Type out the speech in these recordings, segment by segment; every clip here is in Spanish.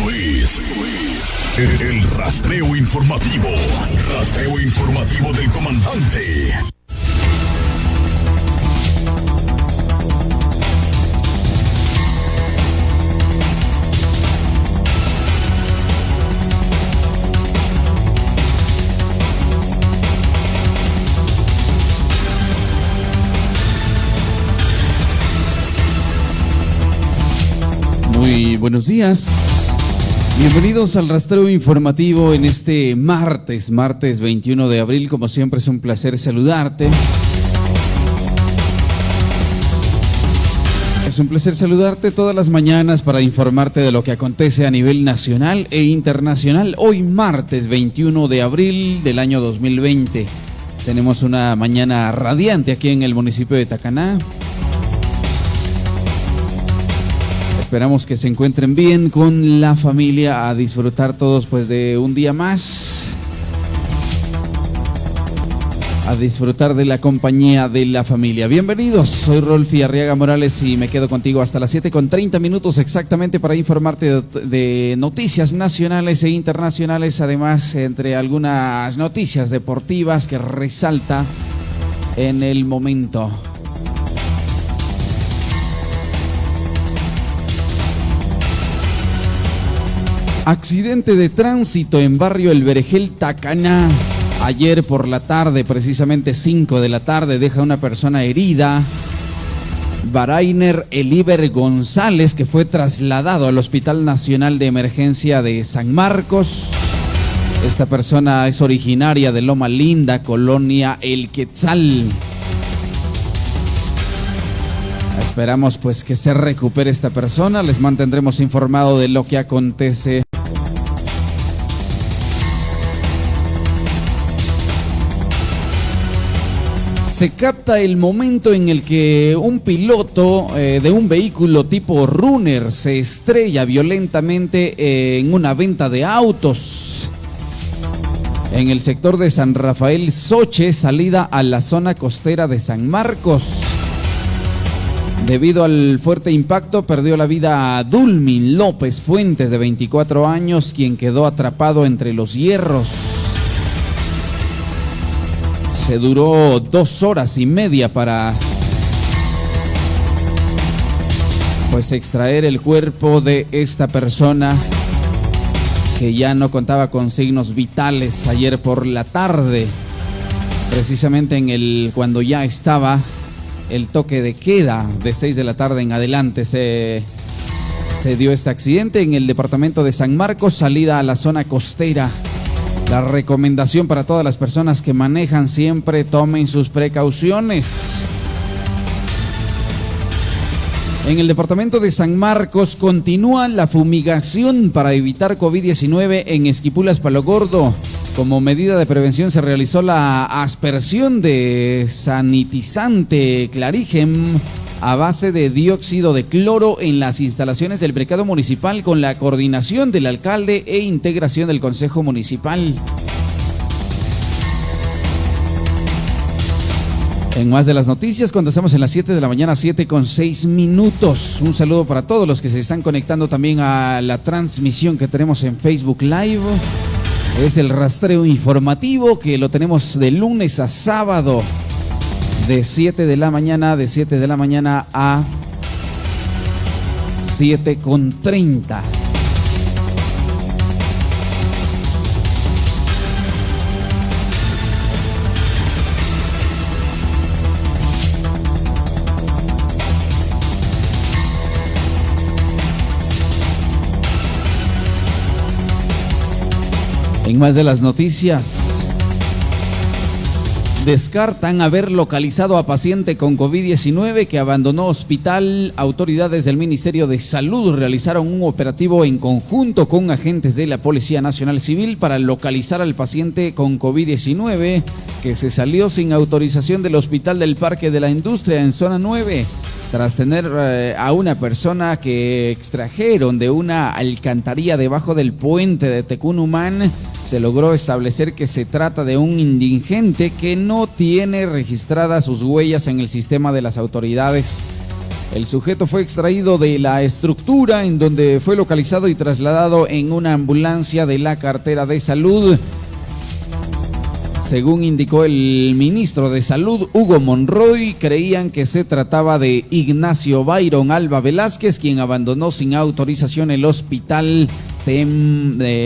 es el rastreo informativo. Rastreo informativo del comandante. Muy buenos días, bienvenidos al rastreo informativo en este martes 21 de abril. Como siempre es un placer saludarte. Es un placer saludarte todas las mañanas para informarte de lo que acontece a nivel nacional e internacional. Hoy martes 21 de abril del año 2020. Tenemos una mañana radiante aquí en el municipio de Tacaná. Esperamos que se encuentren bien con la familia, a disfrutar todos pues de un día más, a disfrutar de la compañía de la familia. Bienvenidos, soy Rolfi Arriaga Morales y me quedo contigo hasta las 7:30 exactamente para informarte de noticias nacionales e internacionales, además entre algunas noticias deportivas que resalta en el momento. Accidente de tránsito en barrio El Vergel, Tacaná. Ayer por la tarde, precisamente 5 de la tarde, deja una persona herida. Barainer Eliber González, que fue trasladado al Hospital Nacional de Emergencia de San Marcos. Esta persona es originaria de Loma Linda, Colonia El Quetzal. Esperamos pues que se recupere esta persona. Les mantendremos informado de lo que acontece. Se capta el momento en el que un piloto de un vehículo tipo runner se estrella violentamente en una venta de autos en el sector de San Rafael Soche, salida a la zona costera de San Marcos. Debido al fuerte impacto, perdió la vida a Dulmin López Fuentes, de 24 años, quien quedó atrapado entre los hierros. Se duró 2 horas y media para pues extraer el cuerpo de esta persona, que ya no contaba con signos vitales. Ayer por la tarde, precisamente cuando ya estaba el toque de queda de 6 de la tarde en adelante, se dio este accidente en el departamento de San Marcos, salida a la zona costera. La recomendación para todas las personas que manejan: siempre tomen sus precauciones. En el departamento de San Marcos continúa la fumigación para evitar COVID-19 en Esquipulas, Palo Gordo. Como medida de prevención se realizó la aspersión de sanitizante Clarigen a base de dióxido de cloro en las instalaciones del mercado municipal, con la coordinación del alcalde e integración del consejo municipal. En más de las noticias, cuando estamos en las 7 de la mañana, 7:06. Un saludo para todos los que se están conectando también a la transmisión que tenemos en Facebook Live. Es el rastreo informativo que lo tenemos de lunes a sábado, de 7 de la mañana a 7:30. En más de las noticias, descartan haber localizado a paciente con COVID-19 que abandonó hospital. Autoridades del Ministerio de Salud realizaron un operativo en conjunto con agentes de la Policía Nacional Civil para localizar al paciente con COVID-19 que se salió sin autorización del Hospital del Parque de la Industria en Zona 9. Tras tener a una persona que extrajeron de una alcantarilla debajo del puente de Tecunumán, se logró establecer que se trata de un indigente que no tiene registradas sus huellas en el sistema de las autoridades. El sujeto fue extraído de la estructura en donde fue localizado y trasladado en una ambulancia de la cartera de salud. Según indicó el ministro de Salud, Hugo Monroy, creían que se trataba de Ignacio Byron Alba Velázquez, quien abandonó sin autorización el hospital temporal.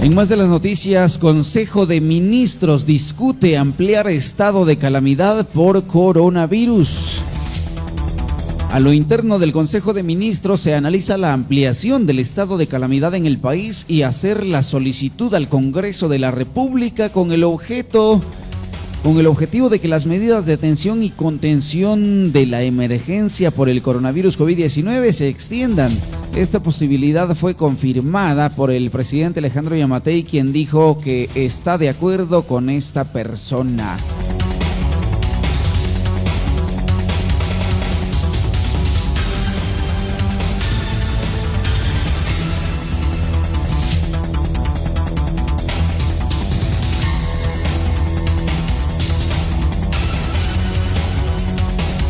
En más de las noticias, Consejo de Ministros discute ampliar estado de calamidad por coronavirus. A lo interno del Consejo de Ministros se analiza la ampliación del estado de calamidad en el país y hacer la solicitud al Congreso de la República con el objetivo de que las medidas de atención y contención de la emergencia por el coronavirus COVID-19 se extiendan. Esta posibilidad fue confirmada por el presidente Alejandro Yamatei, quien dijo que está de acuerdo con esta persona.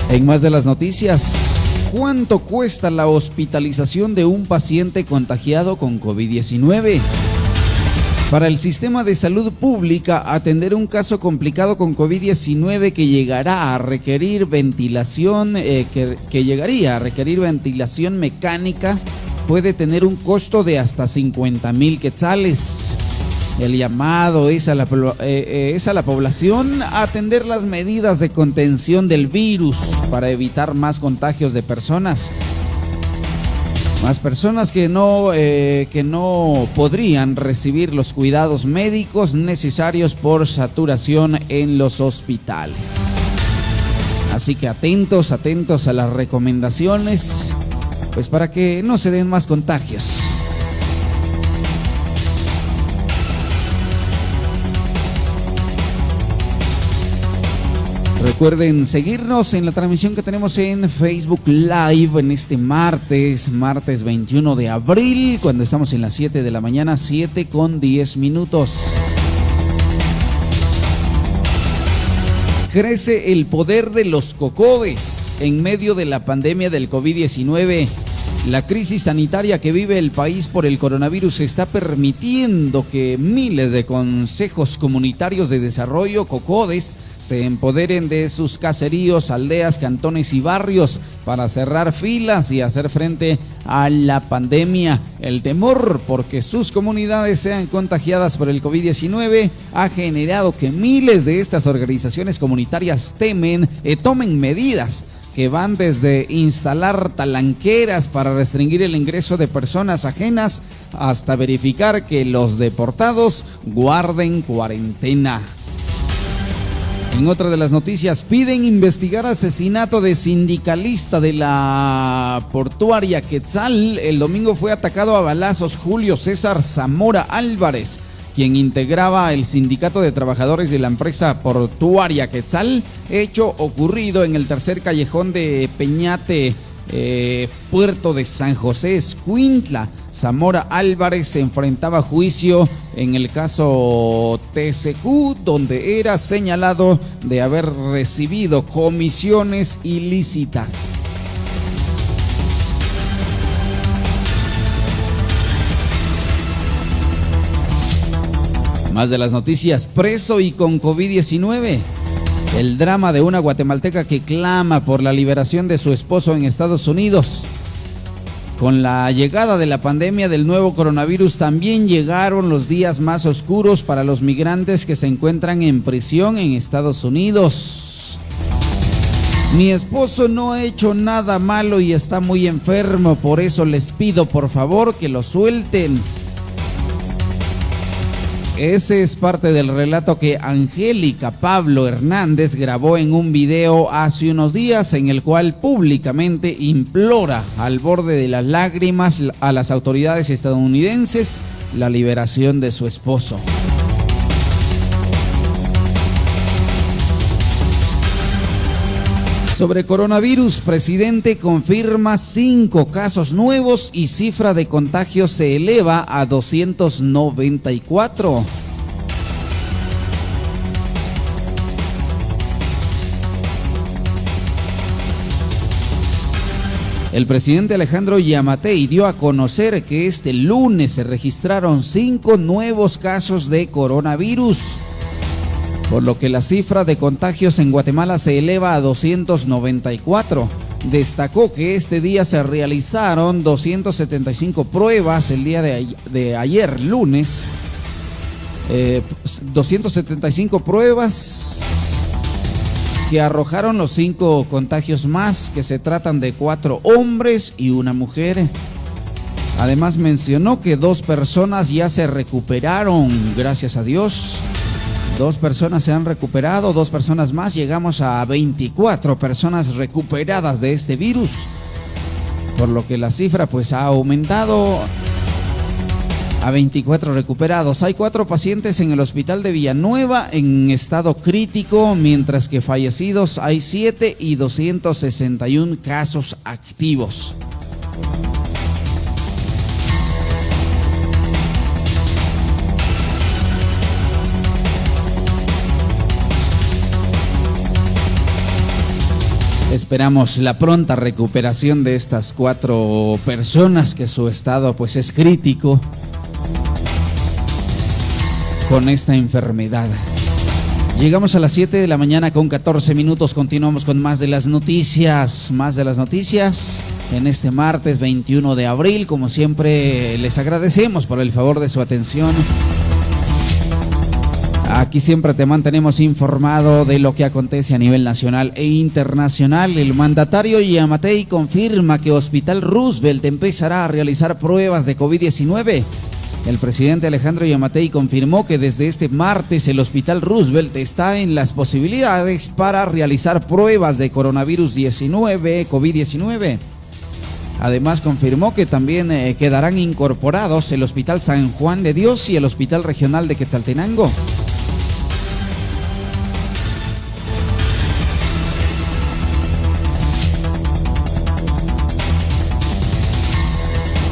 En más de las noticias, ¿cuánto cuesta la hospitalización de un paciente contagiado con COVID-19? Para el sistema de salud pública, atender un caso complicado con COVID-19 que llegará a requerir ventilación, llegaría a requerir ventilación mecánica, puede tener un costo de hasta 50,000 quetzales. El llamado es a la población a atender las medidas de contención del virus para evitar más contagios de personas. Más personas que no podrían recibir los cuidados médicos necesarios por saturación en los hospitales. Así que atentos a las recomendaciones, pues para que no se den más contagios. Recuerden seguirnos en la transmisión que tenemos en Facebook Live en este martes 21 de abril, cuando estamos en las 7 de la mañana, 7:10. Crece el poder de los cocodes en medio de la pandemia del COVID-19. La crisis sanitaria que vive el país por el coronavirus está permitiendo que miles de consejos comunitarios de desarrollo, COCODES, se empoderen de sus caseríos, aldeas, cantones y barrios para cerrar filas y hacer frente a la pandemia. El temor porque sus comunidades sean contagiadas por el COVID-19 ha generado que miles de estas organizaciones comunitarias tomen medidas que van desde instalar talanqueras para restringir el ingreso de personas ajenas hasta verificar que los deportados guarden cuarentena. En otra de las noticias, piden investigar asesinato de sindicalista de la portuaria Quetzal. El domingo fue atacado a balazos Julio César Zamora Álvarez, quien integraba el sindicato de trabajadores de la empresa portuaria Quetzal, hecho ocurrido en el tercer callejón de Peñate, Puerto de San José, Escuintla. Zamora Álvarez se enfrentaba a juicio en el caso TCQ, donde era señalado de haber recibido comisiones ilícitas. Más de las noticias, preso y con COVID-19. El drama de una guatemalteca que clama por la liberación de su esposo en Estados Unidos. Con la llegada de la pandemia del nuevo coronavirus, también llegaron los días más oscuros para los migrantes que se encuentran en prisión en Estados Unidos. Mi esposo no ha hecho nada malo y está muy enfermo, por eso les pido por favor que lo suelten. Ese es parte del relato que Angélica Pablo Hernández grabó en un video hace unos días, en el cual públicamente implora al borde de las lágrimas a las autoridades estadounidenses la liberación de su esposo. Sobre coronavirus, presidente confirma 5 casos nuevos y cifra de contagios se eleva a 294. El presidente Alejandro Yamatei dio a conocer que este lunes se registraron 5 nuevos casos de coronavirus, por lo que la cifra de contagios en Guatemala se eleva a 294. Destacó que este día se realizaron 275 pruebas el día de ayer, lunes. 275 pruebas que arrojaron los 5 contagios más, que se tratan de 4 hombres y una mujer. Además mencionó que 2 personas ya se recuperaron, gracias a Dios. 2 personas se han recuperado, 2 personas más, llegamos a 24 personas recuperadas de este virus, por lo que la cifra pues ha aumentado a 24 recuperados. Hay 4 pacientes en el hospital de Villanueva en estado crítico, mientras que fallecidos hay 7 y 261 casos activos. Esperamos la pronta recuperación de estas 4 personas que su estado pues es crítico con esta enfermedad. Llegamos a las 7 de la mañana con 14 minutos. Continuamos con más de las noticias. En este martes 21 de abril. Como siempre, les agradecemos por el favor de su atención. Aquí siempre te mantenemos informado de lo que acontece a nivel nacional e internacional. El mandatario Yamatei confirma que Hospital Roosevelt empezará a realizar pruebas de COVID-19. El presidente Alejandro Yamatei confirmó que desde este martes el Hospital Roosevelt está en las posibilidades para realizar pruebas de COVID-19. Además confirmó que también quedarán incorporados el Hospital San Juan de Dios y el Hospital Regional de Quetzaltenango.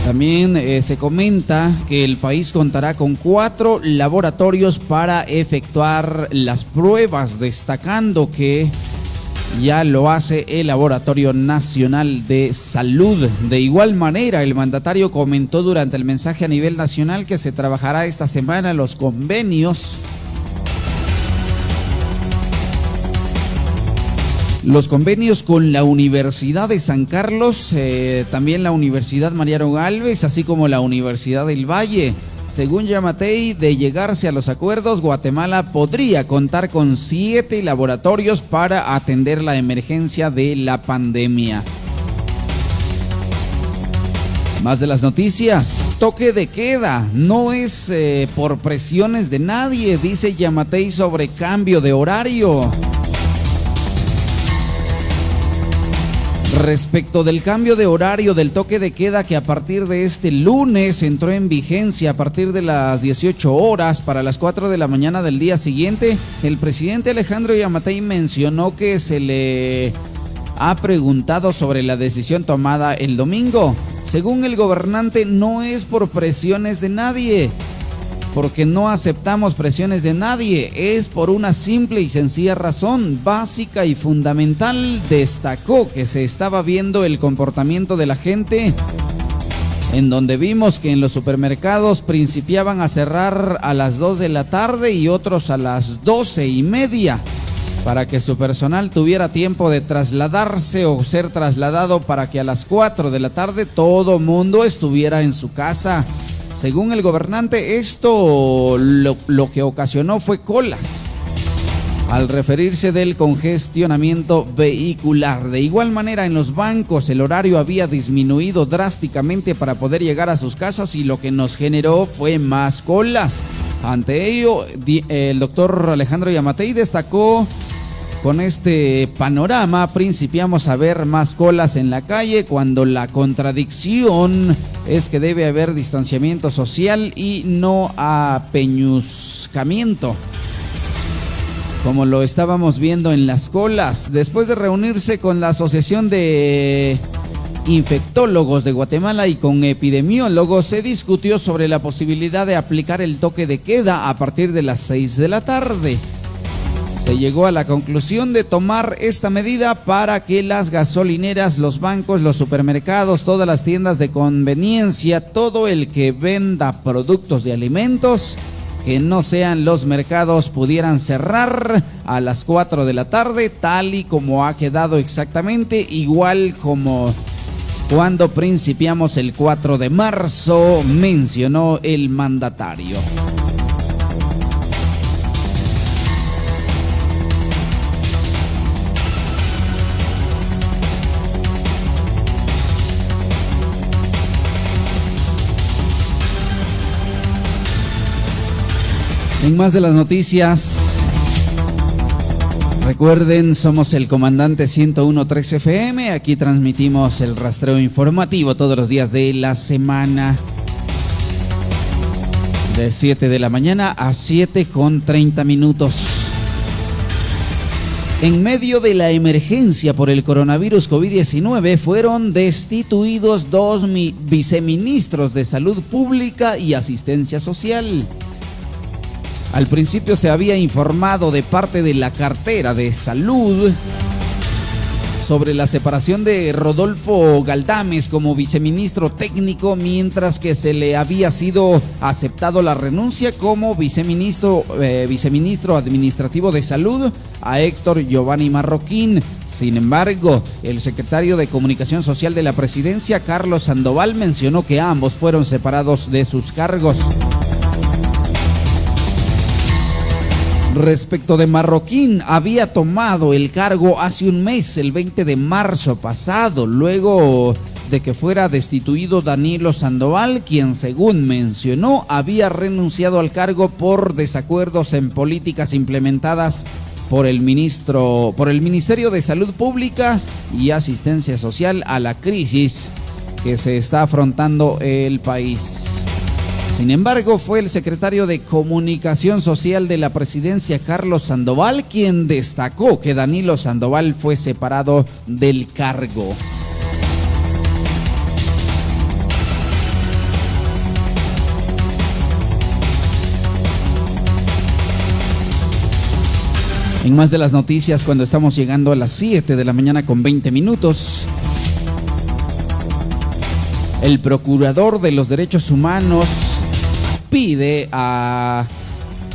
También se comenta que el país contará con 4 laboratorios para efectuar las pruebas, destacando que ya lo hace el Laboratorio Nacional de Salud. De igual manera, el mandatario comentó durante el mensaje a nivel nacional que se trabajará esta semana los convenios con la Universidad de San Carlos, también la Universidad Mariano Gálvez, así como la Universidad del Valle. Según Yamatei, de llegarse a los acuerdos, Guatemala podría contar con 7 laboratorios para atender la emergencia de la pandemia. Más de las noticias. Toque de queda no es por presiones de nadie, dice Yamatei sobre cambio de horario. Respecto del cambio de horario del toque de queda que a partir de este lunes entró en vigencia a partir de las 18 horas para las 4 de la mañana del día siguiente, el presidente Alejandro Yamatei mencionó que se le ha preguntado sobre la decisión tomada el domingo. Según el gobernante, no es por presiones de nadie, porque no aceptamos presiones de nadie, es por una simple y sencilla razón, básica y fundamental. Destacó que se estaba viendo el comportamiento de la gente, en donde vimos que en los supermercados principiaban a cerrar a las 2 de la tarde y otros a las 12:30, para que su personal tuviera tiempo de trasladarse o ser trasladado para que a las 4 de la tarde todo mundo estuviera en su casa. Según el gobernante, esto lo que ocasionó fue colas, al referirse del congestionamiento vehicular. De igual manera, en los bancos el horario había disminuido drásticamente para poder llegar a sus casas y lo que nos generó fue más colas. Ante ello, el doctor Alejandro Yamatei destacó: con este panorama principiamos a ver más colas en la calle, cuando la contradicción es que debe haber distanciamiento social y no apeñuscamiento. como lo estábamos viendo en las colas. Después de reunirse con la Asociación de Infectólogos de Guatemala y con epidemiólogos, se discutió sobre la posibilidad de aplicar el toque de queda a partir de las 6 de la tarde. Se llegó a la conclusión de tomar esta medida para que las gasolineras, los bancos, los supermercados, todas las tiendas de conveniencia, todo el que venda productos de alimentos que no sean los mercados pudieran cerrar a las 4 de la tarde, tal y como ha quedado exactamente, igual como cuando principiamos el 4 de marzo, mencionó el mandatario. En más de las noticias, recuerden, somos el Comandante 101.3 FM, aquí transmitimos el rastreo informativo todos los días de la semana, de 7 de la mañana a 7:30. En medio de la emergencia por el coronavirus COVID-19 fueron destituidos 2 viceministros de Salud Pública y Asistencia Social. Al principio se había informado de parte de la cartera de Salud sobre la separación de Rodolfo Galdames como viceministro técnico, mientras que se le había sido aceptado la renuncia como viceministro administrativo de Salud a Héctor Giovanni Marroquín. Sin embargo, el secretario de Comunicación Social de la Presidencia, Carlos Sandoval, mencionó que ambos fueron separados de sus cargos. Respecto de Marroquín, había tomado el cargo hace un mes, el 20 de marzo pasado, luego de que fuera destituido Danilo Sandoval, quien, según mencionó, había renunciado al cargo por desacuerdos en políticas implementadas por el Ministerio de Salud Pública y Asistencia Social a la crisis que se está afrontando el país. Sin embargo, fue el secretario de Comunicación Social de la Presidencia, Carlos Sandoval, quien destacó que Danilo Sandoval fue separado del cargo. En más de las noticias, cuando estamos llegando a las 7 de la mañana con 20 minutos, el procurador de los derechos humanos pide a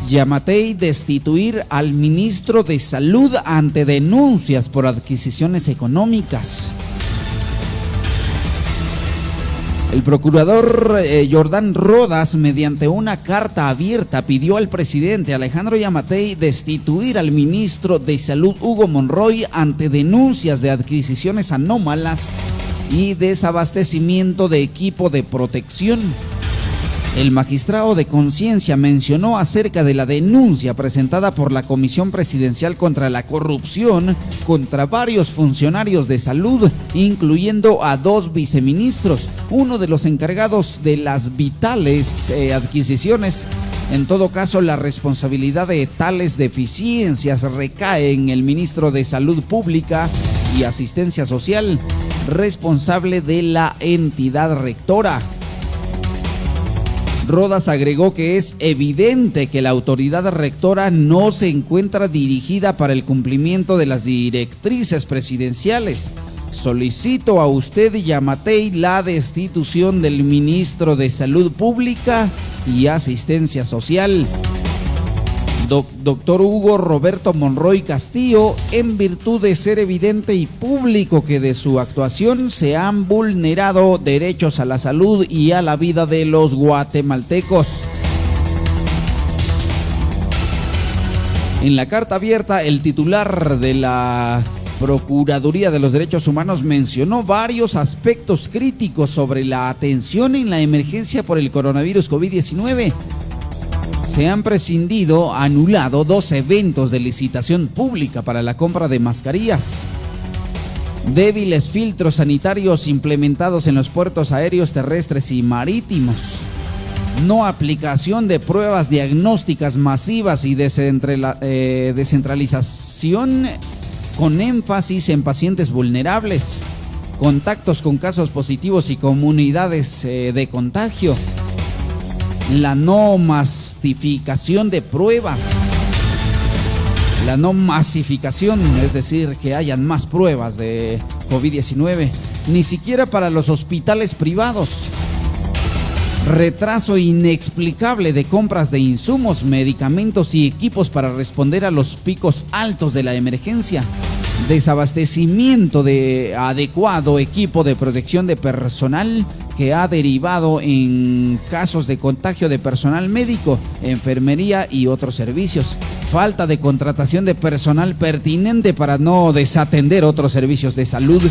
Yamatei destituir al ministro de Salud ante denuncias por adquisiciones económicas. El procurador Jordán Rodas, mediante una carta abierta, pidió al presidente Alejandro Yamatei destituir al ministro de Salud Hugo Monroy ante denuncias de adquisiciones anómalas y desabastecimiento de equipo de protección. El magistrado de conciencia mencionó acerca de la denuncia presentada por la Comisión Presidencial contra la Corrupción contra varios funcionarios de salud, incluyendo a 2 viceministros, uno de los encargados de las vitales adquisiciones. En todo caso, la responsabilidad de tales deficiencias recae en el ministro de Salud Pública y Asistencia Social, responsable de la entidad rectora. Rodas agregó que es evidente que la autoridad rectora no se encuentra dirigida para el cumplimiento de las directrices presidenciales. Solicito a usted, Yamatei, la destitución del ministro de Salud Pública y Asistencia Social, doctor Hugo Roberto Monroy Castillo, en virtud de ser evidente y público que de su actuación se han vulnerado derechos a la salud y a la vida de los guatemaltecos. En la carta abierta, el titular de la Procuraduría de los Derechos Humanos mencionó varios aspectos críticos sobre la atención en la emergencia por el coronavirus COVID-19. Se han anulado 2 eventos de licitación pública para la compra de mascarillas. Débiles filtros sanitarios implementados en los puertos aéreos, terrestres y marítimos. no aplicación de pruebas diagnósticas masivas y descentralización con énfasis en pacientes vulnerables, contactos con casos positivos y comunidades de contagio, la no masificación de pruebas, la no masificación, es decir, que hayan más pruebas de COVID-19, ni siquiera para los hospitales privados. Retraso inexplicable de compras de insumos, medicamentos y equipos para responder a los picos altos de la emergencia. Desabastecimiento de adecuado equipo de protección de personal que ha derivado en casos de contagio de personal médico, enfermería y otros servicios. Falta de contratación de personal pertinente para no desatender otros servicios de salud.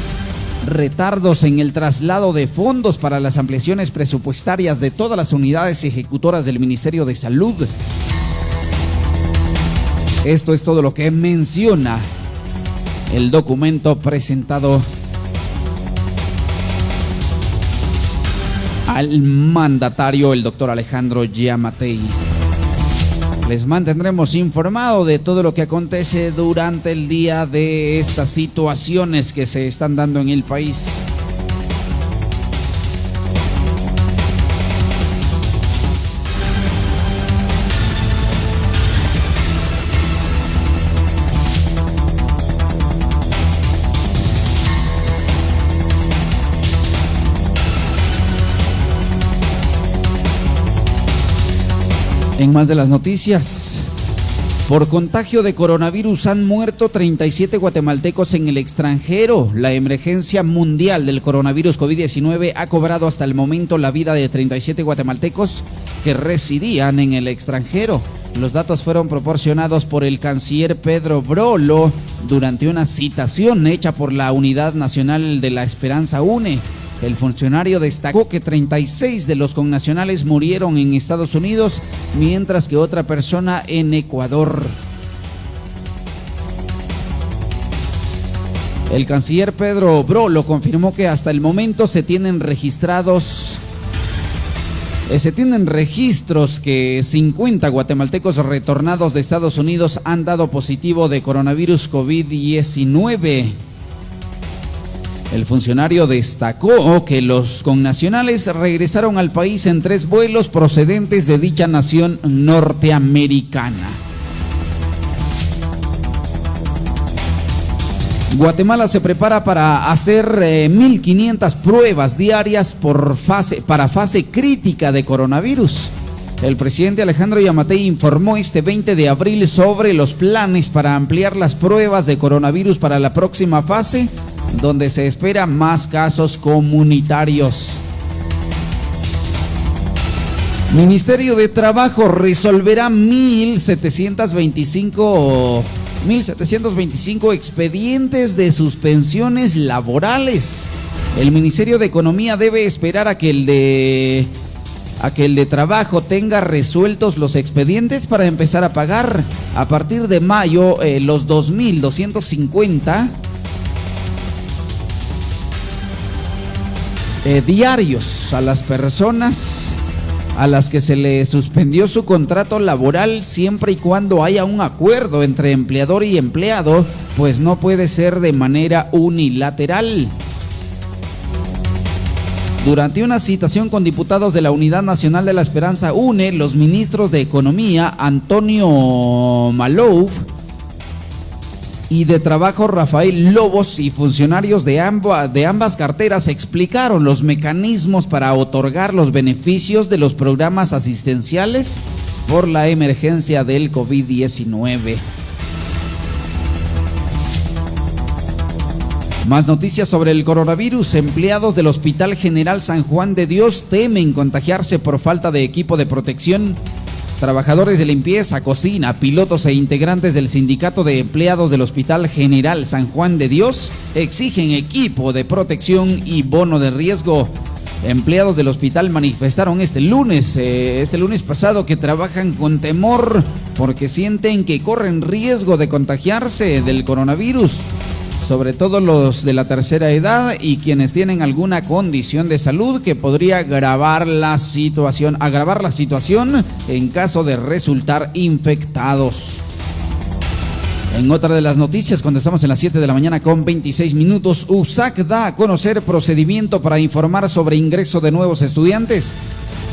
Retardos en el traslado de fondos para las ampliaciones presupuestarias de todas las unidades ejecutoras del Ministerio de Salud. Esto es todo lo que menciona el documento presentado al mandatario, el doctor Alejandro Giammattei. Les mantendremos informado de todo lo que acontece durante el día de estas situaciones que se están dando en el país. En más de las noticias, por contagio de coronavirus han muerto 37 guatemaltecos en el extranjero. La emergencia mundial del coronavirus COVID-19 ha cobrado hasta el momento la vida de 37 guatemaltecos que residían en el extranjero. Los datos fueron proporcionados por el canciller Pedro Brolo durante una citación hecha por la Unidad Nacional de la Esperanza UNE. El funcionario destacó que 36 de los connacionales murieron en Estados Unidos, mientras que otra persona en Ecuador. El canciller Pedro Brolo confirmó que hasta el momento se tienen registros que 50 guatemaltecos retornados de Estados Unidos han dado positivo de coronavirus COVID-19. El funcionario destacó que los connacionales regresaron al país en 3 vuelos procedentes de dicha nación norteamericana. Guatemala se prepara para hacer 1.500 pruebas diarias para fase crítica de coronavirus. El presidente Alejandro Giammattei informó este 20 de abril sobre los planes para ampliar las pruebas de coronavirus para la próxima fase, donde se espera más casos comunitarios. Ministerio de Trabajo resolverá 1.725 expedientes de suspensiones laborales. El Ministerio de Economía debe esperar a que el de Trabajo tenga resueltos los expedientes para empezar a pagar. A partir de mayo, los 2.250 diarios a las personas a las que se le suspendió su contrato laboral, siempre y cuando haya un acuerdo entre empleador y empleado, pues no puede ser de manera unilateral. Durante una citación con diputados de la Unidad Nacional de la Esperanza UNE, los ministros de Economía Antonio Maluf y de Trabajo Rafael Lobos y funcionarios de ambas carteras explicaron los mecanismos para otorgar los beneficios de los programas asistenciales por la emergencia del COVID-19. Más noticias sobre el coronavirus. Empleados del Hospital General San Juan de Dios temen contagiarse por falta de equipo de protección. Trabajadores de limpieza, cocina, pilotos e integrantes del Sindicato de Empleados del Hospital General San Juan de Dios exigen equipo de protección y bono de riesgo. Empleados del hospital manifestaron este lunes pasado que trabajan con temor porque sienten que corren riesgo de contagiarse del coronavirus. sobre todo los de la tercera edad y quienes tienen alguna condición de salud que podría agravar la situación en caso de resultar infectados. En otra de las noticias, cuando estamos en las 7 de la mañana con 26 minutos, USAC da a conocer procedimiento para informar sobre ingreso de nuevos estudiantes.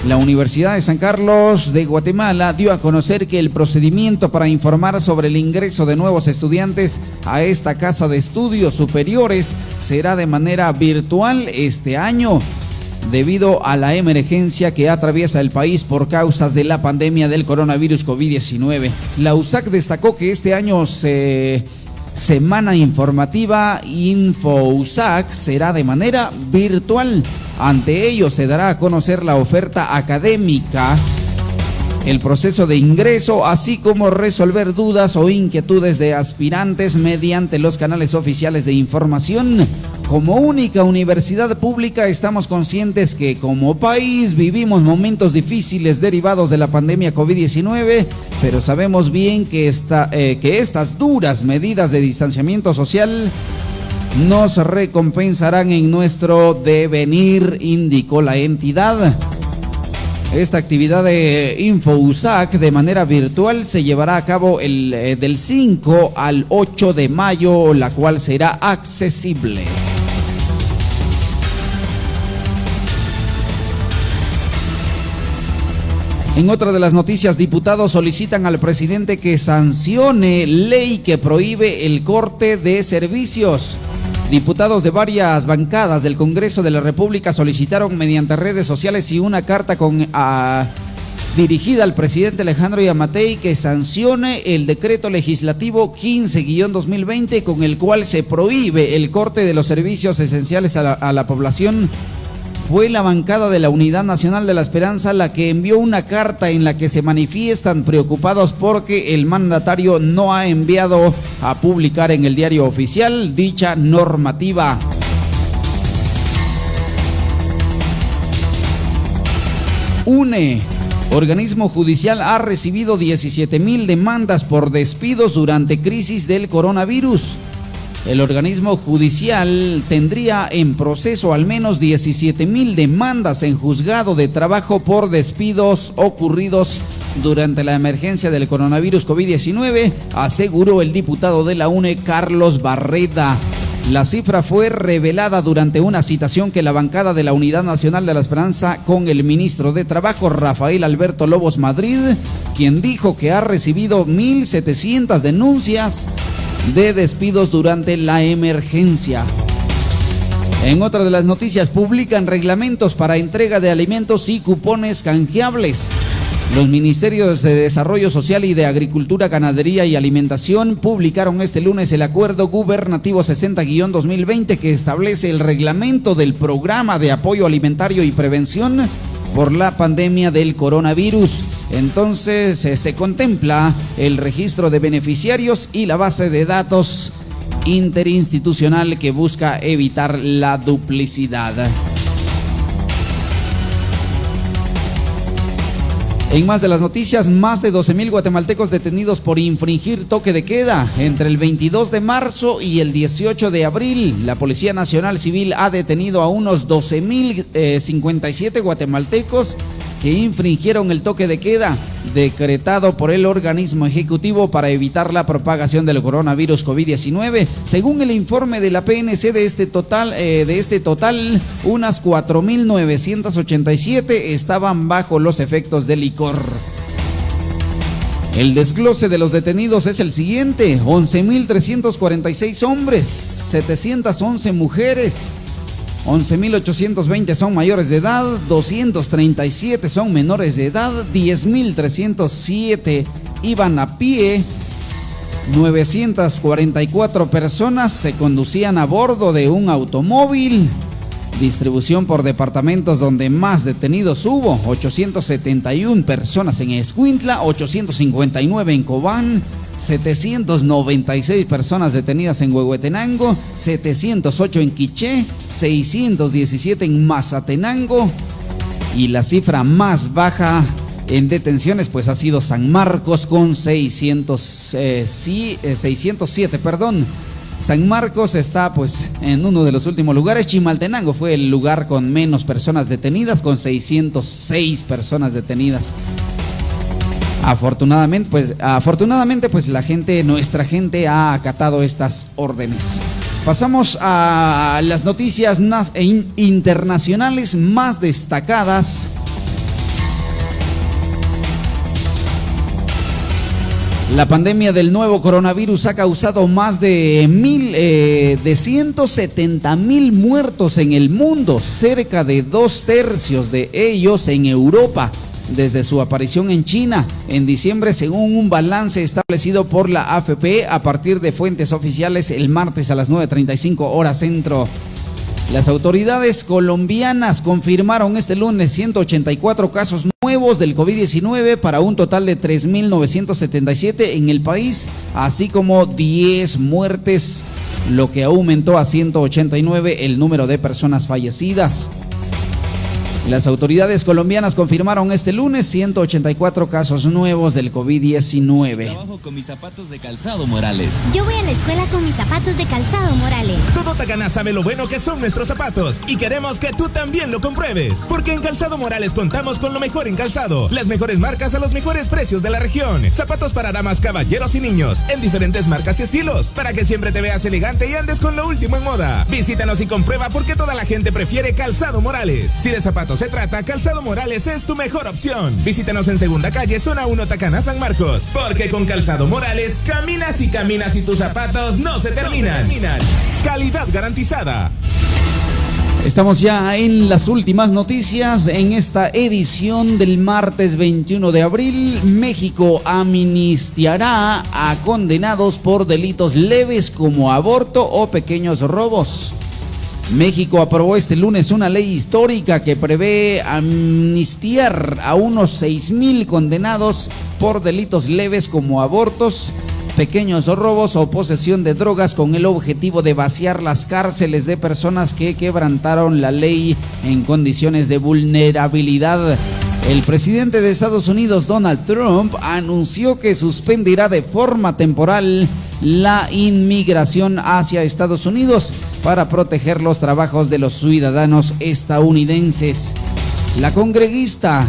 La Universidad de San Carlos de Guatemala dio a conocer que el procedimiento para informar sobre el ingreso de nuevos estudiantes a esta casa de estudios superiores será de manera virtual este año, debido a la emergencia que atraviesa el país por causas de la pandemia del coronavirus COVID-19. La USAC destacó que este año Semana Informativa InfoUSAC será de manera virtual. Ante ello se dará a conocer la oferta académica, el proceso de ingreso, así como resolver dudas o inquietudes de aspirantes mediante los canales oficiales de información. Como única universidad pública estamos conscientes que como país vivimos momentos difíciles derivados de la pandemia COVID-19, pero sabemos bien que estas duras medidas de distanciamiento social nos recompensarán en nuestro devenir, indicó la entidad. Esta actividad de InfoUSAC de manera virtual se llevará a cabo del 5 al 8 de mayo, la cual será accesible. En otra de las noticias, diputados solicitan al presidente que sancione ley que prohíbe el corte de servicios. Diputados de varias bancadas del Congreso de la República solicitaron mediante redes sociales y una carta dirigida al presidente Alejandro Yamatei que sancione el decreto legislativo 15-2020 con el cual se prohíbe el corte de los servicios esenciales a la población. Fue la bancada de la Unidad Nacional de la Esperanza la que envió una carta en la que se manifiestan preocupados porque el mandatario no ha enviado a publicar en el diario oficial dicha normativa. UNE, organismo judicial, ha recibido 17,000 demandas por despidos durante crisis del coronavirus. El organismo judicial tendría en proceso al menos 17,000 demandas en juzgado de trabajo por despidos ocurridos durante la emergencia del coronavirus COVID-19, aseguró el diputado de la UNE, Carlos Barreda. La cifra fue revelada durante una citación que la bancada de la Unidad Nacional de la Esperanza con el ministro de Trabajo, Rafael Alberto Lobos Madrid, quien dijo que ha recibido 1,700 denuncias de despidos durante la emergencia. En otra de las noticias, publican reglamentos para entrega de alimentos y cupones canjeables. Los ministerios de Desarrollo Social y de Agricultura, Ganadería y Alimentación publicaron este lunes el Acuerdo Gubernativo 60-2020 que establece el reglamento del Programa de Apoyo Alimentario y Prevención por la pandemia del coronavirus. Entonces se contempla el registro de beneficiarios y la base de datos interinstitucional que busca evitar la duplicidad. En más de las noticias, más de 12,000 guatemaltecos detenidos por infringir toque de queda. Entre el 22 de marzo y el 18 de abril, la Policía Nacional Civil ha detenido a unos 12,057 guatemaltecos que infringieron el toque de queda decretado por el organismo ejecutivo para evitar la propagación del coronavirus COVID-19. Según el informe de la PNC, de este total, unas 4,987 estaban bajo los efectos del licor. El desglose de los detenidos es el siguiente: 11,346 hombres, 711 mujeres, 11,820 son mayores de edad, 237 son menores de edad, 10,307 iban a pie, 944 personas se conducían a bordo de un automóvil. Distribución por departamentos donde más detenidos hubo: 871 personas en Escuintla, 859 en Cobán, 796 personas detenidas en Huehuetenango, 708 en Quiché, 617 en Mazatenango, y la cifra más baja en detenciones pues ha sido San Marcos con 607. San Marcos está pues en uno de los últimos lugares. Chimaltenango fue el lugar con menos personas detenidas, con 606 personas detenidas. Afortunadamente, pues nuestra gente ha acatado estas órdenes. Pasamos a las noticias internacionales más destacadas. La pandemia del nuevo coronavirus ha causado más de 170,000 muertos en el mundo, cerca de 2/3 de ellos en Europa, desde su aparición en China en diciembre, según un balance establecido por la AFP a partir de fuentes oficiales el martes a las 9:35 horas centro. Las autoridades colombianas confirmaron este lunes 184 casos nuevos del COVID-19 para un total de 3,977 en el país, así como 10 muertes, lo que aumentó a 189 el número de personas fallecidas. Las autoridades colombianas confirmaron este lunes 184 casos nuevos del COVID-19. Trabajo con mis zapatos de Calzado Morales. Yo voy a la escuela con mis zapatos de Calzado Morales. Todo Tacaná sabe lo bueno que son nuestros zapatos y queremos que tú también lo compruebes. Porque en Calzado Morales contamos con lo mejor en calzado, las mejores marcas a los mejores precios de la región. Zapatos para damas, caballeros y niños en diferentes marcas y estilos, para que siempre te veas elegante y andes con lo último en moda. Visítanos y comprueba por qué toda la gente prefiere Calzado Morales. Si de zapatos se trata, Calzado Morales es tu mejor opción. Visítanos en Segunda Calle, Zona 1, Tacaná, San Marcos. Porque con Calzado Morales caminas y tus zapatos no se terminan. Calidad garantizada. Estamos ya en las últimas noticias en esta edición del martes 21 de abril. México amnistiará a condenados por delitos leves como aborto o pequeños robos. México aprobó este lunes una ley histórica que prevé amnistiar a unos 6,000 condenados por delitos leves como abortos, pequeños robos o posesión de drogas, con el objetivo de vaciar las cárceles de personas que quebrantaron la ley en condiciones de vulnerabilidad. El presidente de Estados Unidos, Donald Trump, anunció que suspenderá de forma temporal la inmigración hacia Estados Unidos para proteger los trabajos de los ciudadanos estadounidenses. La congreguista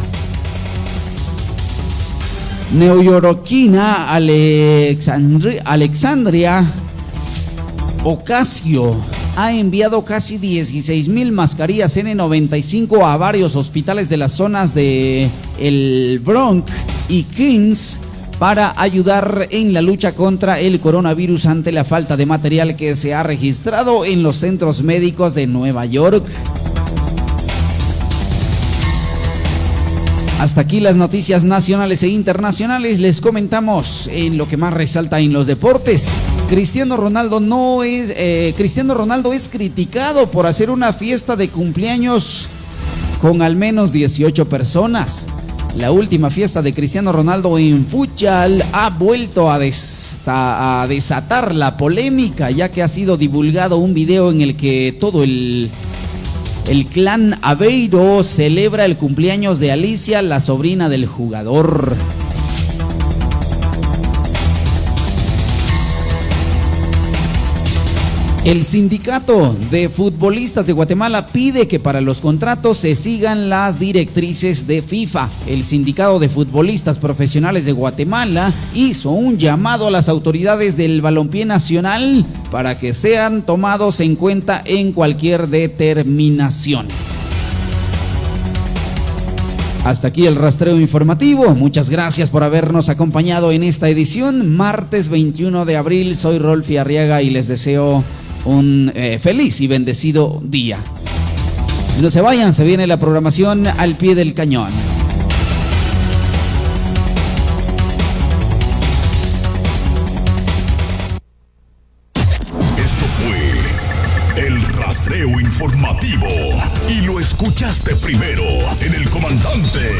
neoyorquina Alexandria Ocasio ha enviado casi 16,000 mascarillas N95 a varios hospitales de las zonas de el Bronx y Queens para ayudar en la lucha contra el coronavirus ante la falta de material que se ha registrado en los centros médicos de Nueva York. Hasta aquí las noticias nacionales e internacionales. Les comentamos en lo que más resalta en los deportes. Cristiano Ronaldo es criticado por hacer una fiesta de cumpleaños con al menos 18 personas. La última fiesta de Cristiano Ronaldo en fútbol ha vuelto a desatar la polémica, ya que ha sido divulgado un video en el que todo el clan Aveiro celebra el cumpleaños de Alicia, la sobrina del jugador. El sindicato de futbolistas de Guatemala pide que para los contratos se sigan las directrices de FIFA. El sindicato de futbolistas profesionales de Guatemala hizo un llamado a las autoridades del balompié nacional para que sean tomados en cuenta en cualquier determinación. Hasta aquí el rastreo informativo. Muchas gracias por habernos acompañado en esta edición. Martes 21 de abril, soy Rolfi Arriaga y les deseo un feliz y bendecido día. No se vayan, se viene la programación al pie del cañón. Esto fue el rastreo informativo y lo escuchaste primero en El Comandante.